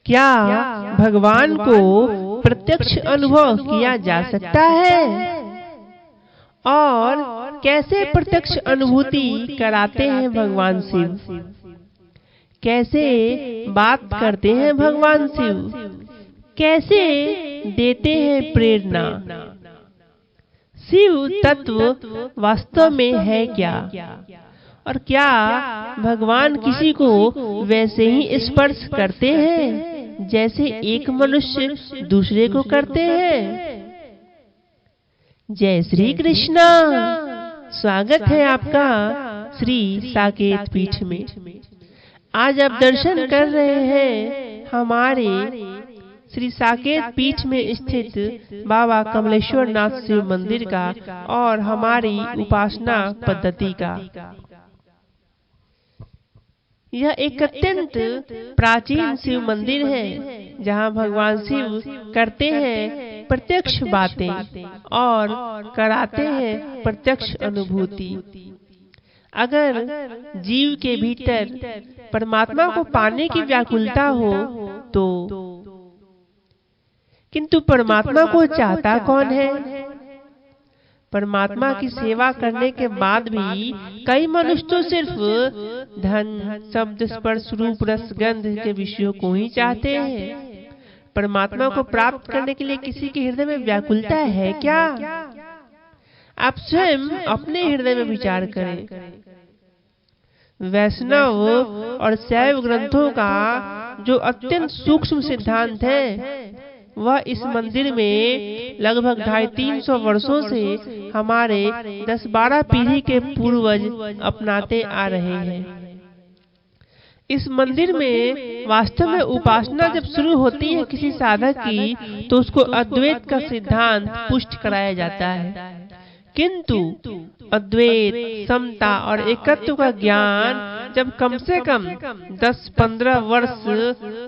क्या भगवान को प्रत्यक्ष अनुभव किया जा सकता है? और कैसे प्रत्यक्ष अनुभूति कराते हैं भगवान शिव? कैसे बात करते हैं भगवान शिव? कैसे देते हैं प्रेरणा? शिव तत्व वास्तव में है क्या? और क्या भगवान किसी को वैसे ही स्पर्श करते हैं जैसे एक मनुष्य दूसरे को करते हैं? जय श्री कृष्णा। स्वागत है आपका श्री साकेत पीठ में। आज आप दर्शन कर रहे हैं हमारे श्री साकेत पीठ में स्थित बाबा कमलेश्वर नाथ शिव मंदिर का और हमारी उपासना पद्धति का। यह एक अत्यंत प्राचीन शिव मंदिर है जहां भगवान शिव करते हैं प्रत्यक्ष बातें और कराते हैं प्रत्यक्ष अनुभूति। अगर जीव के भीतर परमात्मा को पाने की व्याकुलता हो तो, किंतु परमात्मा को चाहता कौन है? परमात्मा की सेवा करने के बाद भी कई मनुष्य तो सिर्फ धन, शब्द, स्पर्श, रूप, रस, गंध के विषयों को ही चाहते हैं। परमात्मा को प्राप्त करने के लिए किसी के हृदय में व्याकुलता है क्या? आप स्वयं अपने हृदय में विचार करें। वैष्णव और शैव ग्रंथों का जो अत्यंत सूक्ष्म सिद्धांत है वह इस मंदिर में लगभग 250-300 वर्षों से हमारे 10-12 पीढ़ी के पूर्वज अपनाते आ रहे हैं। इस मंदिर में वास्तव में उपासना जब शुरू होती है किसी साधक की तो उसको अद्वैत का सिद्धांत पुष्ट कराया जाता है। किंतु अद्वैत, समता और एकत्व का ज्ञान जब कम से कम 10-15 वर्ष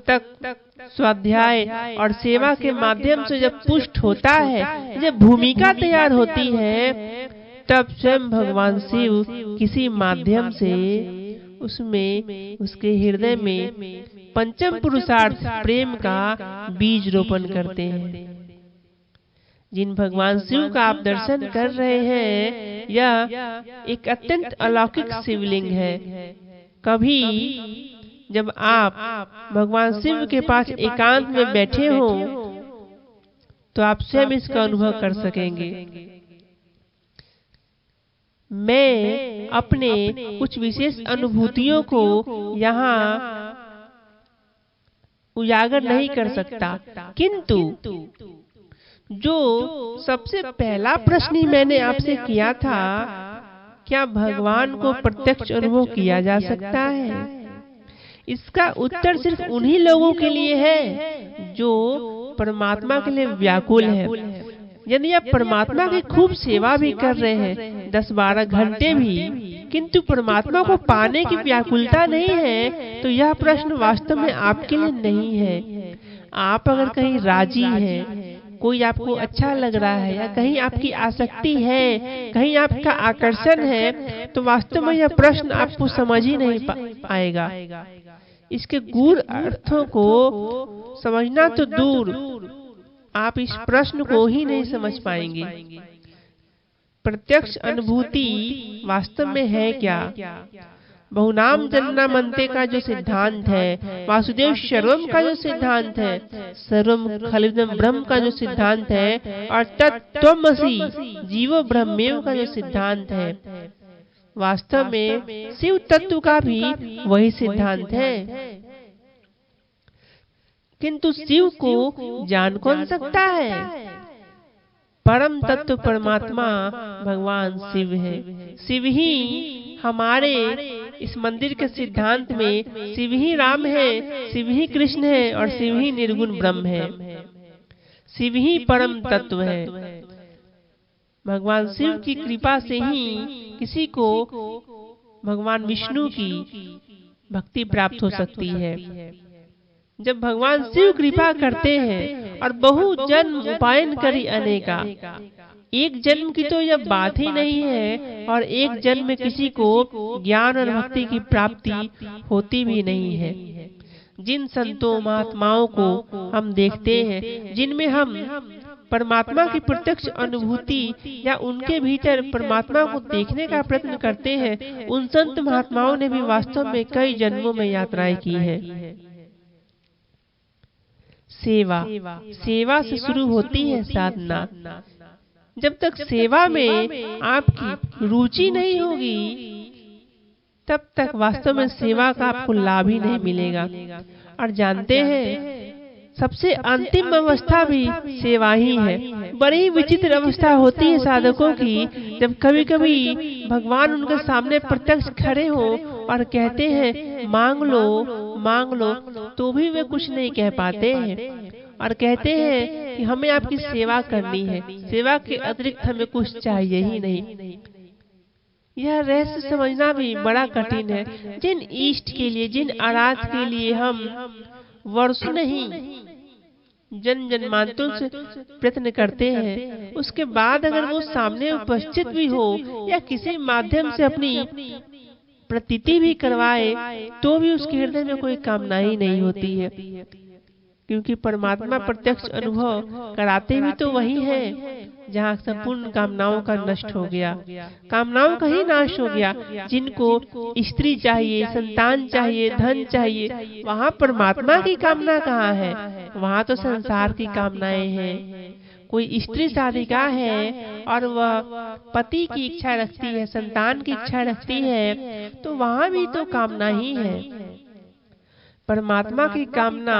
तक स्वाध्याय और सेवा के माध्यम से जब पुष्ट होता है, जब भूमिका तैयार होती है, तब स्वयं भगवान शिव किसी माध्यम से उसमें, उसके हृदय में पंचम पुरुषार्थ प्रेम का बीज रोपण करते हैं। जिन भगवान शिव का आप दर्शन कर रहे हैं यह एक अत्यंत अलौकिक शिवलिंग है। कभी जब आप भगवान शिव के पास एकांत में बैठे हो तो आप स्वयं इसका अनुभव कर सकेंगे। मैं अपने कुछ विशेष अनुभूतियों को यहाँ उजागर नहीं कर सकता, किंतु जो सबसे पहला प्रश्न मैंने आपसे किया था, क्या भगवान को प्रत्यक्ष अनुभव किया जा सकता है? इसका उत्तर सिर्फ उन्हीं लोगों के लिए है जो परमात्मा के लिए व्याकुल है। यदि आप परमात्मा की खूब सेवा भी कर रहे हैं 10-12 घंटे भी, किंतु परमात्मा को पाने की व्याकुलता नहीं है तो यह प्रश्न वास्तव में आपके लिए नहीं है। आप अगर कहीं राजी हैं, कोई आपको अच्छा लग रहा है या कहीं आपकी आसक्ति है, कहीं आपका आकर्षण है, तो वास्तव में यह प्रश्न आपको समझ ही नहीं पाएगा। इसके गूढ़ अर्थों को समझना तो दूर, आप इस प्रश्न को ही नहीं समझ पाएंगे। प्रत्यक्ष अनुभूति वास्तव में है क्या? बहुनाम जननामन्ते का जो सिद्धांत है, वासुदेव सर्वम का जो सिद्धांत है, सर्वम खलिदम ब्रह्म का जो सिद्धांत है, और तत्त्वमसि जीवो ब्रह्मेव का जो सिद्धांत है, वास्तव में शिव तत्व का भी वही सिद्धांत है। किंतु शिव को जान कौन सकता है? परम तत्व परमात्मा भगवान शिव है। शिव ही हमारे इस मंदिर के सिद्धांत में शिव ही राम है, शिव ही कृष्ण है और शिव ही निर्गुण ब्रह्म है। शिव ही परम तत्व है। भगवान शिव की कृपा से ही किसी को भगवान विष्णु की भक्ति प्राप्त हो सकती है। जब भगवान शिव कृपा करते हैं और बहु जन्म उपायन करी अनेका, एक जन्म की तो यह बात ही नहीं है और एक जन्म में किसी को ज्ञान और भक्ति की प्राप्ति होती भी नहीं है। जिन संतों महात्माओं को हम देखते हैं, जिनमें हम परमात्मा की प्रत्यक्ष अनुभूति या उनके भीतर परमात्मा को देखने का प्रयत्न करते हैं, उन संत महात्माओं ने भी वास्तव में कई जन्मों में यात्राएं की है। सेवा, सेवा से शुरू होती है साधना। जब तक सेवा में आपकी रुचि नहीं होगी, तब तक वास्तव में सेवा का आपको लाभ ही नहीं मिलेगा। और जानते हैं, सबसे अंतिम अवस्था भी सेवा ही है। बड़ी विचित्र अवस्था होती है साधकों की, जब कभी कभी भगवान उनके सामने प्रत्यक्ष खड़े हो और कहते हैं मांग लो, तो भी वे कुछ नहीं कह पाते हैं और कहते हैं कि हमें आपकी सेवा करनी है, सेवा के अतिरिक्त हमें कुछ चाहिए ही नहीं। यह रहस्य समझना भी बड़ा कठिन है। जिन इष्ट के लिए, जिन आराध के लिए हम वर्षों नहीं जन्मांतरों से प्रयत्न करते हैं, उसके बाद अगर वो सामने उपस्थित भी हो या किसी माध्यम से अपनी प्रतीति भी करवाए, तो भी उसके हृदय में कोई कामना ही नहीं होती है। क्योंकि परमात्मा प्रत्यक्ष अनुभव कराते भी तो वही है जहाँ संपूर्ण कामनाओं का नष्ट हो गया, कामनाओं का ही नाश हो गया। जिनको स्त्री चाहिए, संतान चाहिए, धन चाहिए, वहाँ परमात्मा की कामना कहाँ है? वहाँ तो संसार की कामनाएं हैं। कोई स्त्री साधिका है और वह पति की इच्छा रखती है, संतान की इच्छा रखती है, तो वहाँ भी तो कामना ही है। परमात्मा की कामना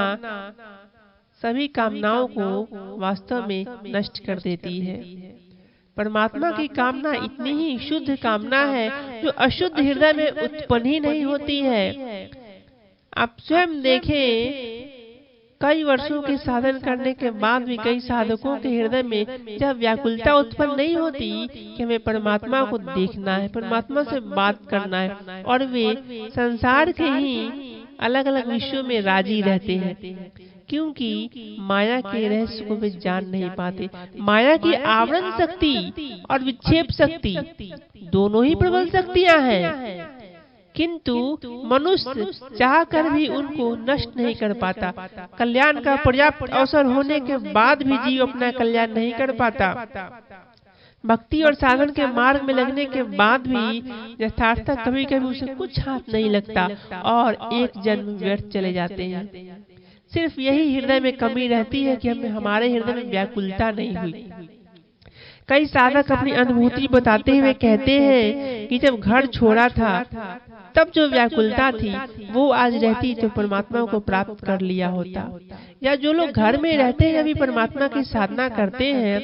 सभी कामनाओं को वास्तव में नष्ट कर देती है। परमात्मा की कामना इतनी ही शुद्ध कामना है जो अशुद्ध हृदय में उत्पन्न ही नहीं होती है। आप स्वयं देखें, कई वर्षों के साधन करने के बाद भी कई साधकों के हृदय में जब व्याकुलता उत्पन्न नहीं होती कि हमें परमात्मा को देखना है, परमात्मा से बात करना है, और वे संसार के ही अलग अलग विषयों में राजी रहते हैं, क्योंकि माया के रहस्य को वे जान नहीं पाते। माया की आवरण शक्ति और विक्षेप शक्ति दोनों ही प्रबल शक्तियां हैं, किंतु मनुष्य चाहकर भी उनको नष्ट नहीं कर पाता। कल्याण का पर्याप्त अवसर होने के बाद भी जीव अपना कल्याण नहीं कर पाता। भक्ति और साधन के मार्ग में लगने के बाद भी यथार्थता कभी कभी उसे कुछ हाथ नहीं लगता और एक जन्म व्यर्थ चले जाते हैं। सिर्फ यही हृदय में कमी रहती है कि हमारे हृदय में व्याकुलता नहीं हुई। कई साधक अपनी अनुभूति बताते हुए कहते हैं कि जब घर छोड़ा था तब जो व्याकुलता थी वो आज रहती तो परमात्मा को प्राप्त कर लिया होता। या जो लोग घर में रहते हैं अभी परमात्मा की साधना करते हैं,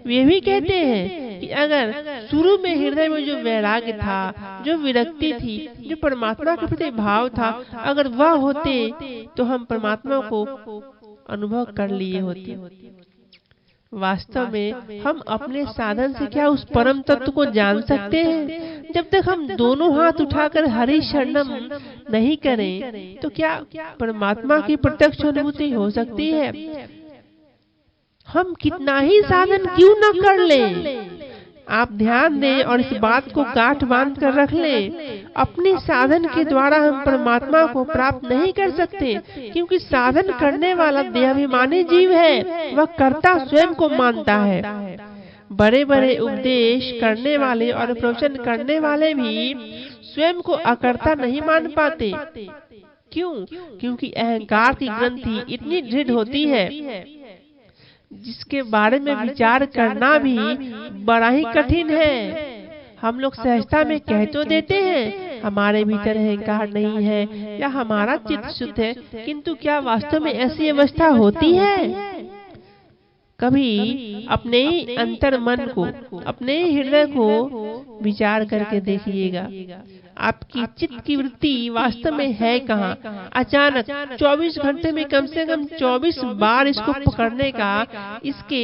वे भी कहते हैं कि अगर शुरू में हृदय में जो वैराग्य था, जो विरक्ति थी, जो परमात्मा के प्रति भाव था, अगर वह होते तो हम परमात्मा को अनुभव कर लिए होते। वास्तव में हम अपने साधन से क्या उस परम तत्व को जान सकते हैं? जब तक हम दोनों हाथ उठाकर हरि शरणम नहीं करें तो क्या परमात्मा की प्रत्यक्ष अनुभूति हो सकती है? हम कितना ही साधन क्यों न कर लें, आप ध्यान दें और इस बात को गांठ बांध कर रख लें, अपने साधन के द्वारा हम परमात्मा को प्राप्त नहीं कर सकते, क्योंकि साधन करने वाला देहाभिमानी जीव है, वह कर्ता स्वयं को मानता है। बड़े बड़े उपदेश करने वाले और प्रवचन करने वाले भी स्वयं को अकर्ता नहीं मान पाते। क्यों? क्योंकि अहंकार की ग्रंथि इतनी दृढ़ होती है जिसके बारे में विचार करना भी बड़ा ही कठिन है। हम लोग सहजता में कह तो देते हैं हमारे भीतर अहंकार नहीं है या हमारा चित्त शुद्ध है, किंतु क्या वास्तव में ऐसी अवस्था होती है? कभी अपने ही अंतर मन को, अपने ही हृदय को विचार करके देखिएगा, आपकी चित्त की वृत्ति वास्तव में है कहाँ? अचानक 24 घंटे में कम से कम 24 बार इसको पकड़ने का, इसके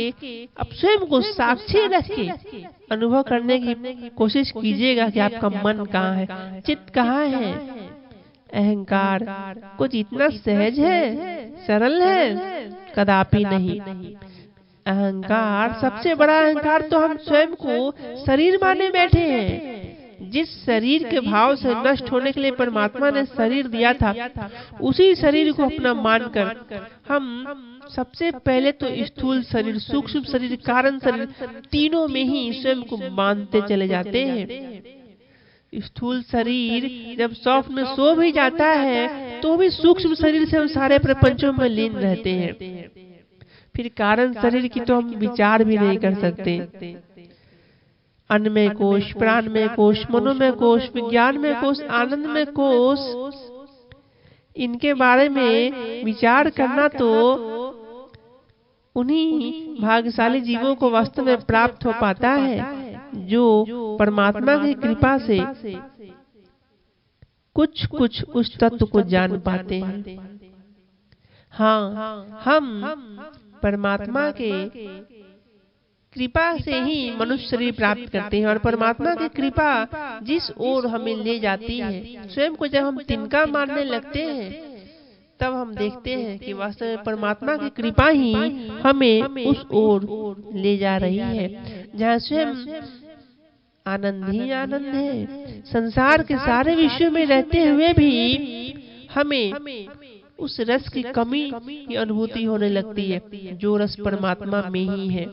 अब स्वयं को साक्षी रख के अनुभव करने की कोशिश कीजिएगा कि आपका मन कहाँ है, चित्त कहाँ है। अहंकार कुछ इतना सहज है, सरल है? कदापि नहीं। अहंकार, सबसे बड़ा अहंकार तो हम स्वयं को शरीर माने बैठे हैं। जिस शरीर के भाव से नष्ट होने के लिए परमात्मा ने शरीर दिया था, उसी शरीर को अपना मानकर हम सबसे पहले तो स्थूल शरीर, सूक्ष्म शरीर, कारण शरीर, तीनों में ही स्वयं को मानते चले जाते हैं। स्थूल शरीर जब स्वप्न में सो भी जाता है तो भी सूक्ष्म शरीर से हम सारे प्रपंचों में लीन रहते हैं। फिर कारण शरीर की तो हम विचार भी नहीं कर सकते। अन्नमय कोश, प्राणमय कोश, मनोमय कोश, विज्ञानमय कोश, आनंदमय कोश, इनके बारे में विचार करना तो उन्हीं भाग्यशाली जीवों को वास्तव में प्राप्त हो पाता है जो परमात्मा की कृपा से कुछ कुछ उस तत्व को जान पाते हैं। हाँ, हम परमात्मा के कृपा से ही मनुष्य शरीर प्राप्त करते हैं और परमात्मा की कृपा जिस ओर हमें ले जाती है, स्वयं को जब हम तिनका मानने लगते हैं तब हम देखते हैं कि वास्तव में परमात्मा की कृपा ही हमें उस ओर ले जा रही है जहाँ स्वयं आनंद ही आनंद है। संसार के सारे विषयों में रहते हुए भी हमें उस रस की कमी की अनुभूति होने लगती है जो रस परमात्मा में ही है।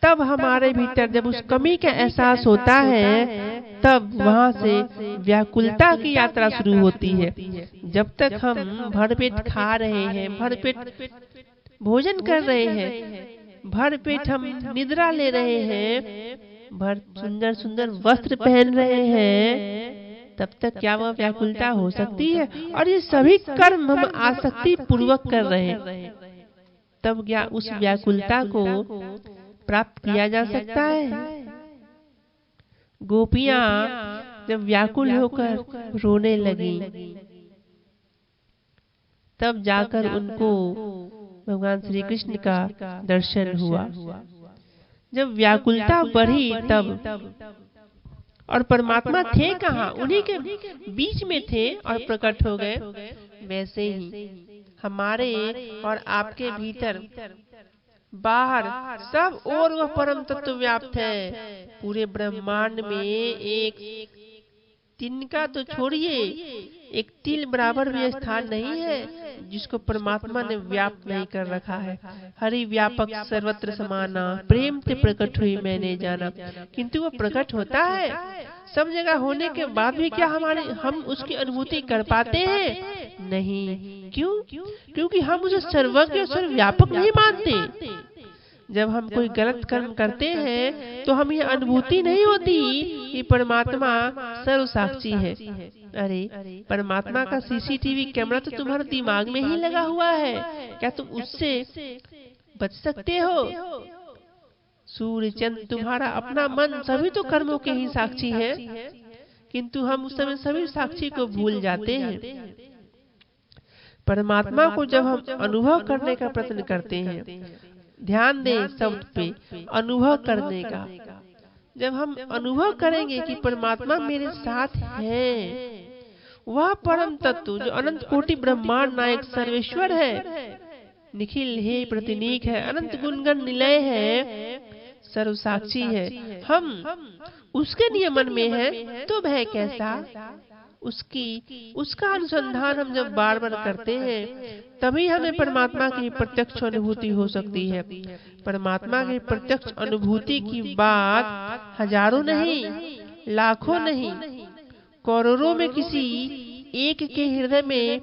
तब हमारे भीतर जब उस कमी का एहसास होता है तब वहाँ से व्याकुलता की यात्रा शुरू होती है। जब तक हम भरपेट खा रहे हैं, भरपेट भोजन कर रहे हैं, भरपेट हम निद्रा ले रहे हैं, भर सुंदर सुंदर वस्त्र पहन रहे हैं, तब तक क्या वह व्याकुलता हो सकती है? और ये सभी कर्म हम आसक्ति पूर्वक कर रहे हैं, तब क्या उस व्याकुलता को प्राप्त किया जा सकता है? गोपियां जब व्याकुल होकर रोने लगी तब जाकर उनको भगवान श्री कृष्ण का दर्शन हुआ। जब व्याकुलता बढ़ी तब और परमात्मा थे कहाँ? उन्हीं के बीच में थे और प्रकट हो गए। वैसे ही हमारे और आपके भीतर बाहर सब और वह परम तत्व व्याप्त है। पूरे ब्रह्मांड में एक तिनका तो छोड़िए, एक तिल बराबर भी स्थान नहीं है जिसको परमात्मा ने व्याप्त नहीं कर रखा है। हरि व्यापक सर्वत्र समाना, प्रेम से प्रकट हुई मैंने जाना। किंतु वो प्रकट होता है सब जगह होने के बाद भी क्या हम उसकी अनुभूति कर पाते हैं? नहीं। क्यों? क्योंकि हम उसे सर्वज्ञ और सर्वव्यापक नहीं मानते। जब हम कोई गलत कर्म करते हैं तो हम यह अनुभूति नहीं होती कि परमात्मा सर्व साक्षी है। अरे परमात्मा का सीसीटीवी कैमरा तो तुम्हारे दिमाग में ही लगा हुआ है, क्या तुम उससे बच सकते हो? सूर्य, चंद्र, तुम्हारा अपना मन, सभी तो कर्मों के ही साक्षी है, किंतु हम उस समय सभी साक्षी को भूल जाते हैं। परमात्मा को जब हम अनुभव करने का प्रयत्न करते हैं, ध्यान दें शब्द पे, अनुभव करने का। जब हम अनुभव करेंगे कि परमात्मा मेरे साथ है, वह परम तत्व जो अनंत कोटि ब्रह्मांड नायक सर्वेश्वर है, निखिल है, प्रतिनीक है, अनंत गुणगण निलय है, सर्व साक्षी है, हम उसके नियमन में है तो भय कैसा? उसका अनुसंधान हम जब बार बार करते हैं तभी हमें परमात्मा की प्रत्यक्ष अनुभूति हो सकती है। परमात्मा की प्रत्यक्ष अनुभूति की बात हजारों नहीं, लाखों नहीं, करोड़ों में किसी एक के हृदय में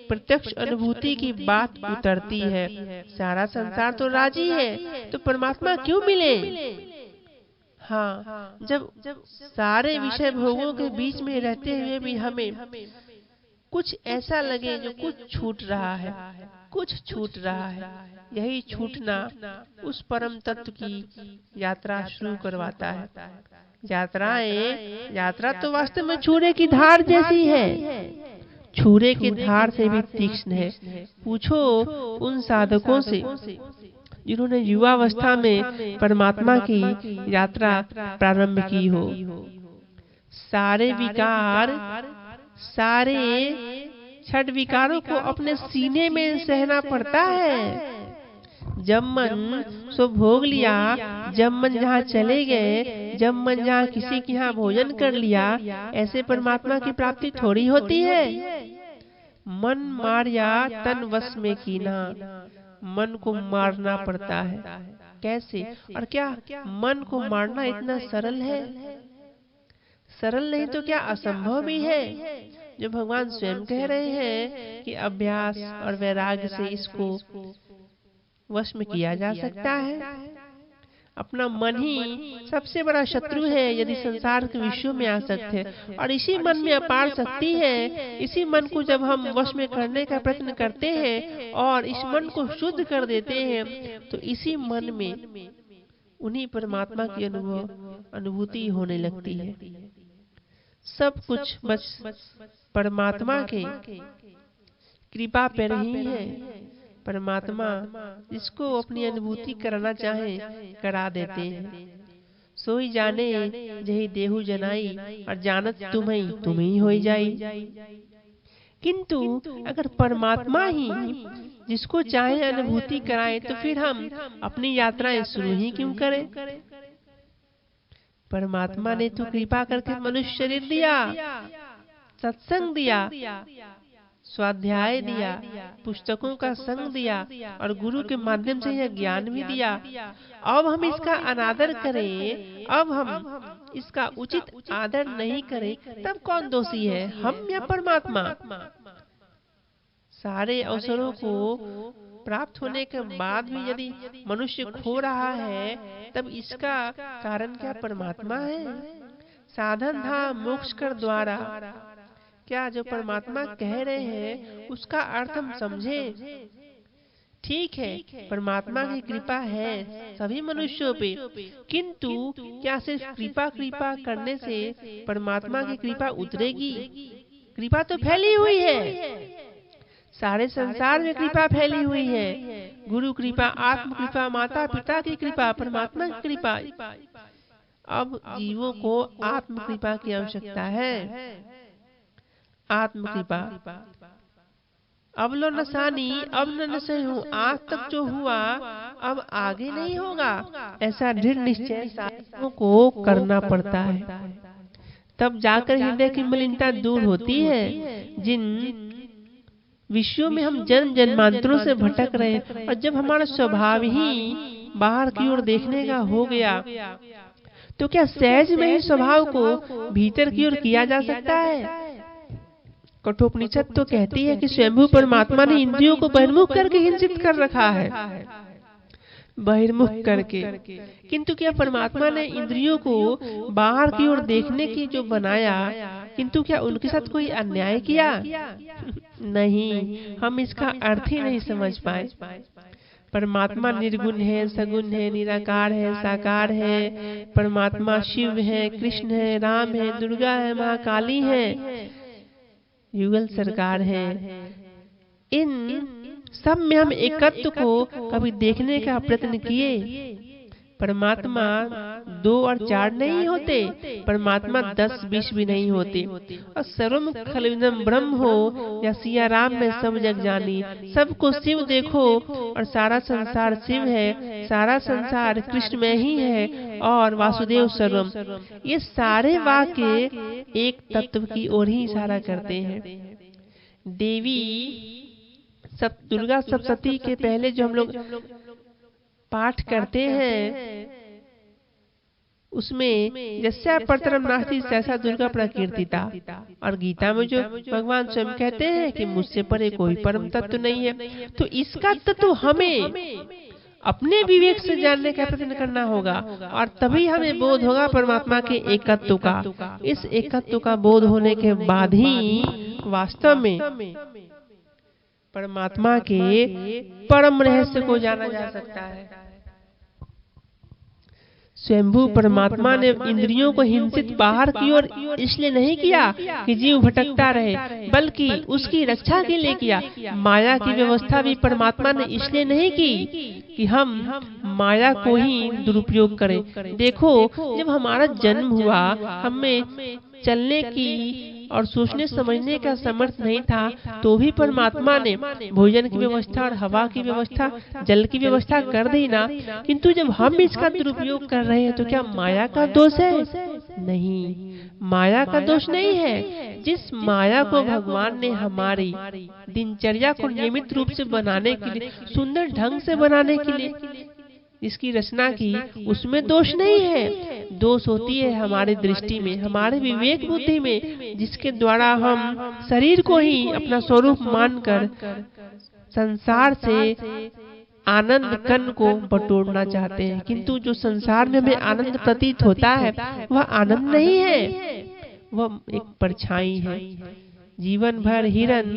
प्रत्यक्ष अनुभूति की बात उतरती है। सारा संसार तो राजी है, तो परमात्मा क्यों मिले? हाँ, जब सारे विषय भोगों के बीच में रहते हुए भी हमें कुछ ऐसा लगे जो कुछ छूट रहा है, कुछ छूट रहा है, यही छूटना उस परम तत्व की यात्रा शुरू करवाता है। यात्रा तो वास्तव में छुरे की धार जैसी है, छुरे की धार से भी तीक्ष्ण है। पूछो उन साधकों से जिन्होंने युवावस्था में परमात्मा की यात्रा प्रारंभ की हो। सारे विकार, सारे छठ विकारों को अपने सीने में सहना पड़ता है। जब मन सो भोग लिया, जब मन जहाँ चले गए, जब मन जहाँ किसी के यहाँ भोजन कर लिया, ऐसे परमात्मा की प्राप्ति थोड़ी होती है। मन मारिया तन वश में कीना, मन को मारना पड़ता है। कैसे और क्या मन को मारना इतना सरल है? सरल नहीं तो क्या असंभव भी है, जो भगवान स्वयं कह रहे हैं कि अभ्यास और वैराग्य से इसको वश में किया जा सकता है। अपना मन ही सबसे बड़ा शत्रु है यदि संसार के विषयों में आसक्त है, और इसी मन में अपार शक्ति है। इसी मन को जब हम वश में करने का प्रयत्न करते हैं और इस मन को शुद्ध कर देते हैं, तो इसी मन में उन्हीं परमात्मा की अनुभूति होने लगती है। सब कुछ बस परमात्मा के कृपा पर ही है। परमात्मा जिसको अपनी अनुभूति कराना चाहे करा देते हैं। सोई जाने जही देहु जनाई, और जानत तुम्ही होई जाई। किंतु अगर परमात्मा ही जिसको चाहे अनुभूति कराए, तो फिर हम अपनी यात्राएं शुरू ही क्यों करें? परमात्मा ने तो कृपा करके मनुष्य शरीर दिया, सत्संग दिया, स्वाध्याय दिया, पुस्तकों का संग दिया, और गुरु के माध्यम से यह ज्ञान भी दिया। अब हम इसका अनादर करें, अब हम इसका उचित आदर नहीं करें, तब कौन दोषी है, हम या परमात्मा? सारे अवसरों को प्राप्त होने के बाद भी यदि मनुष्य खो रहा है, तब इसका कारण क्या परमात्मा है? साधन था मोक्ष कर द्वारा। क्या जो परमात्मा कह रहे हैं उसका अर्थ हम समझे? ठीक है, परमात्मा की कृपा है सभी मनुष्यों पे, किंतु क्या सिर्फ कृपा करने से परमात्मा की कृपा उतरेगी? कृपा तो फैली हुई है, सारे संसार में कृपा फैली हुई है। गुरु कृपा, आत्म कृपा, माता पिता की कृपा, परमात्मा की कृपा। अब जीवों को आत्म कृपा की आवश्यकता है। आत्म कृपा अब लो नसानी, अब न नसे हूँ, आज तक जो हुआ अब आगे नहीं होगा, ऐसा दृढ़ निश्चय साधकों को करना पड़ता है। तब जाकर हृदय की मलिनता दूर होती है। जिन विषयों में हम जन्म जन्मांतरों से भटक रहे हैं, और जब हमारा स्वभाव ही बाहर की ओर देखने का हो गया, तो क्या सहज में ही स्वभाव को भीतर की ओर किया जा सकता है? कठोपनिषद तो कहती है कि स्वयंभू परमात्मा ने इंद्रियों को बहिर्मुख करके हिंसित कर रखा है, बहिर्मुख करके। किंतु क्या परमात्मा ने इंद्रियों को बाहर की ओर देखने की जो बनाया, किंतु क्या उनके साथ कोई अन्याय किया? नहीं, हम इसका अर्थ ही नहीं समझ पाए। परमात्मा निर्गुण है, सगुण है, निराकार है, साकार है। परमात्मा शिव है, कृष्ण है, राम है, दुर्गा है, महाकाली है, युगल सरकार है। इन सब में हम एकत्व को कभी देखने का प्रयत्न किए? परमात्मा 2 और 4 नहीं होते, परमात्मा 10-20 भी नहीं होते। और सर्वम खलविदम ब्रह्म हो या सिया राम में सब जग जानी, सबको शिव देखो और सारा संसार शिव है, सारा संसार कृष्ण में ही है, और वासुदेव सर्वम। ये सारे वाक्य एक तत्व की ओर ही इशारा करते हैं। देवी दुर्गा सप्तशती के पहले जो हम लोग पाठ करते हैं, उसमें यस्या परतरम नास्ति सहसा दुर्गा प्रकीर्तिता, और गीता में जो भगवान स्वयं कहते हैं कि मुझसे परे कोई परम तत्व नहीं है। तो इसका तत्व हमें अपने विवेक से जानने का प्रयत्न करना होगा, और तभी हमें बोध होगा परमात्मा के एकत्व का। इस एकत्व का बोध होने के बाद ही वास्तव में परमात्मा के परम रहस्य को जाना जा सकता है। स्वयंभू परमात्मा ने इंद्रियों को हिंसित बाहर की ओर इसलिए नहीं किया कि जीव भटकता रहे, बल्कि उसकी रक्षा के लिए किया। माया की व्यवस्था भी परमात्मा ने इसलिए नहीं की कि हम माया को ही दुरुपयोग करें। देखो, जब हमारा जन्म हुआ, हमें चलने की और सोचने समझने का समर्थ नहीं था, तो भी परमात्मा ने भोजन की व्यवस्था और हवा की व्यवस्था, जल की व्यवस्था कर दी ना। किंतु जब हम इसका दुरुपयोग कर रहे हैं तो क्या माया का दोष है? नहीं, माया का दोष नहीं है। जिस माया को भगवान ने हमारी दिनचर्या को नियमित रूप से बनाने के लिए, सुंदर ढंग से बनाने के लिए इसकी रचना की, उसमें दोष नहीं है। दोष होती है हमारे दृष्टि में, हमारे विवेक बुद्धि में, जिसके द्वारा हम शरीर को ही अपना स्वरूप मानकर संसार से आनंद कण को बटोरना चाहते हैं। किंतु जो संसार में हमें आनंद प्रतीत होता है वह आनंद नहीं है, वह एक परछाई है। जीवन भर हिरन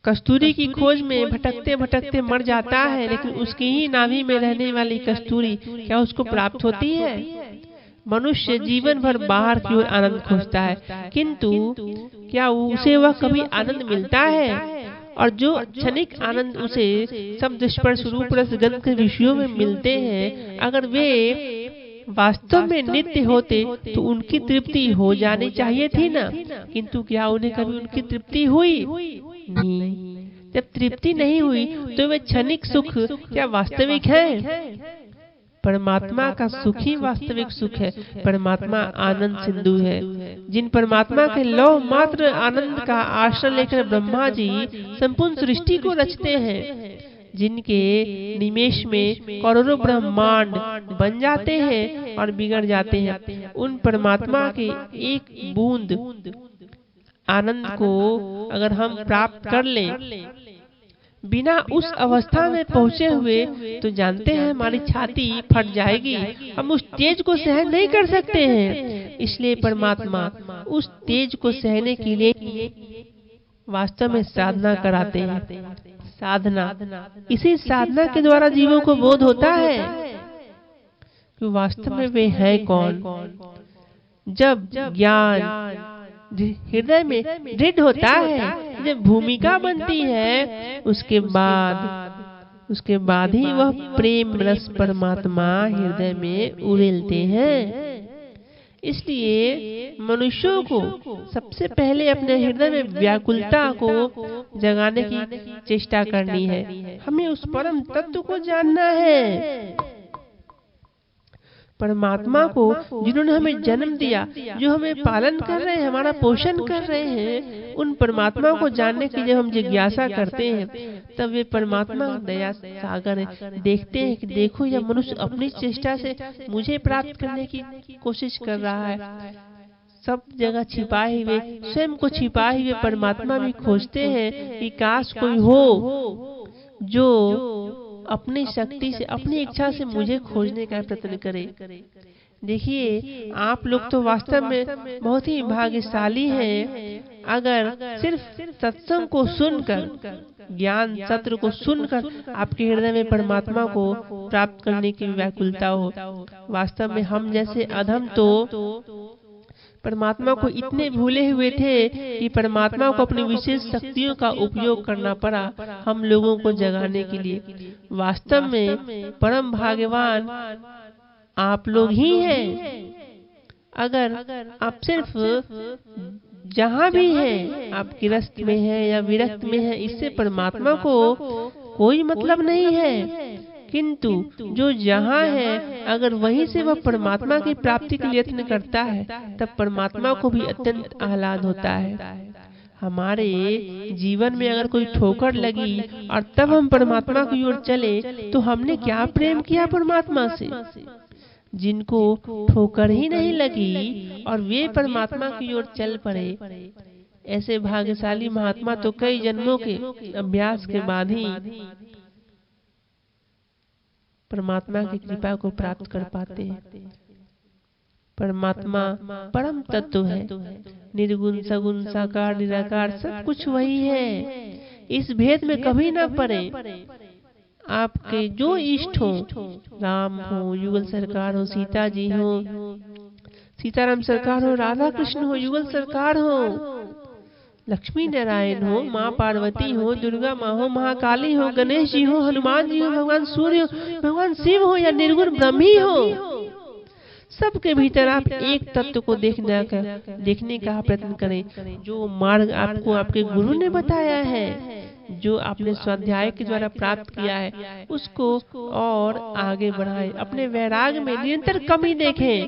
कस्तूरी की खोज में भटकते भटकते मर जाता है, लेकिन उसकी ही नाभि में रहने वाली कस्तूरी क्या उसको प्राप्त होती है? मनुष्य जीवन भर बाहर की ओर आनंद खोजता है, किंतु क्या उसे वह कभी आनंद मिलता है? और जो क्षणिक आनंद उसे शब्द स्पर्श रूप रस गंध के विषयों में मिलते हैं, अगर वे वास्तव में नित्य होते तो उनकी तृप्ति हो जानी चाहिए थी ना। किंतु क्या उन्हें कभी उनकी तृप्ति हुई? नहीं। जब तृप्ति नहीं हुई तो वे क्षणिक सुख क्या वास्तविक है? परमात्मा का सुख ही वास्तविक सुख है। परमात्मा आनंद सिंधु है। जिन परमात्मा के लौह मात्र आनंद का आश्रय लेकर ब्रह्मा जी संपूर्ण सृष्टि को रचते हैं, जिनके निमेष में करोड़ों ब्रह्मांड बन जाते हैं और बिगड़ जाते हैं, उन परमात्मा के एक बूंद आनंद को अगर हम प्राप्त कर लें बिना उस अवस्था में पहुंचे हुए, तो जानते हैं हमारी छाती फट जाएगी, हम उस तेज को सहन नहीं कर सकते हैं। इसलिए परमात्मा उस तेज को सहने के लिए वास्तव में साधना कराते हैं। साधना, इसी साधना के द्वारा जीवों को बोध होता है कि वास्तव में वे हैं कौन। जब ज्ञान हृदय में दृढ़ होता है, जब भूमिका बनती है, उसके बाद ही वह प्रेम रस परमात्मा हृदय में उड़ेलते हैं। इसलिए मनुष्यों को सबसे पहले अपने हृदय में व्याकुलता को जगाने की चेष्टा करनी है। हमें उस परम तत्व को जानना है, परमात्मा को, जिन्होंने हमें जन्म दिया, जो हमें पालन कर रहे हैं, हमारा पोषण कर रहे हैं। उन परमात्मा को जानने की जब हम जिज्ञासा करते हैं, तब वे परमात्मा दया सागर है। देखते हैं कि देखो यह मनुष्य अपनी चेष्टा से मुझे प्राप्त करने की कोशिश कर रहा है। सब जगह छिपाए हुए, स्वयं को छिपाए हुए परमात्मा भी खोजते हैं कि काश कोई हो जो अपनी शक्ति से, अपनी इच्छा से मुझे खोजने का प्रयत्न करे। देखिए, आप लोग तो वास्तव में बहुत ही भाग्यशाली हैं। अगर सिर्फ सत्संग को सुनकर, ज्ञान सत्र को सुनकर आपके हृदय में परमात्मा को प्राप्त करने की व्याकुलता हो। वास्तव में हम जैसे अधम तो परमात्मा को इतने भूले हुए थे कि परमात्मा को अपनी विशेष शक्तियों का उपयोग करना पड़ा हम लोगों को जगाने के लिए। वास्तव में परम भाग्यवान आप लोग ही हैं। अगर आप सिर्फ जहाँ भी हैं, आप गृहस्थ में हैं या विरक्त में हैं, इससे परमात्मा को कोई मतलब नहीं है। किंतु जो जहाँ है, अगर वहीं से वह परमात्मा की प्राप्ति के लिए यत्न करता है, तब परमात्मा को भी अत्यंत आह्लाद होता है। हमारे जीवन में अगर कोई ठोकर लगी और तब हम परमात्मा की ओर चले, तो हमने क्या प्रेम किया परमात्मा से। जिनको ठोकर ही नहीं लगी और वे परमात्मा की ओर चल पड़े, ऐसे भाग्यशाली महात्मा तो कई जन्मों के अभ्यास के बाद ही परमात्मा की कृपा को प्राप्त कर पाते हैं। परमात्मा परम तत्व है, निर्गुण सगुण साकार निराकार सब कुछ वही है। इस भेद में कभी ना पड़े। आपके जो इष्ट हो, राम हो, युगल सरकार हो, सीता जी हो, सीताराम सरकार हो, राधा कृष्ण हो, युगल सरकार हो, लक्ष्मी नारायण हो, माँ पार्वती हो, दुर्गा माँ हो, महाकाली हो, गणेश जी हो, हनुमान जी हो, भगवान सूर्य हो, भगवान शिव हो या निर्गुण ब्रह्मी हो, सबके भीतर आप एक तत्व को देखने का प्रयत्न करें, जो मार्ग आपको आपके गुरु ने बताया है, जो आपने स्वाध्याय के द्वारा प्राप्त किया है, उसको और आगे बढ़ाएं। अपने वैराग में निरंतर कमी देखें।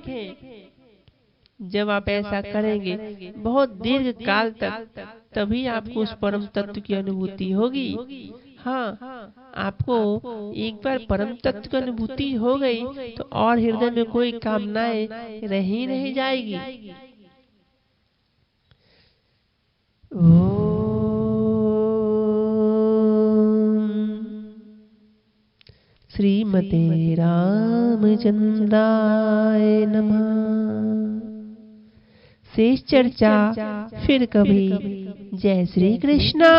जब आप ऐसा करेंगे बहुत दीर्घ काल तक, तभी आपको उस परम तत्व की अनुभूति होगी। हाँ, आपको एक बार परम तत्व की अनुभूति हो गई तो और हृदय में कोई कामनाएं रह ही नहीं जाएगी। ओम श्रीमते रामचंद्राय नमः। शेष चर्चा फिर कभी। जय श्री कृष्णा।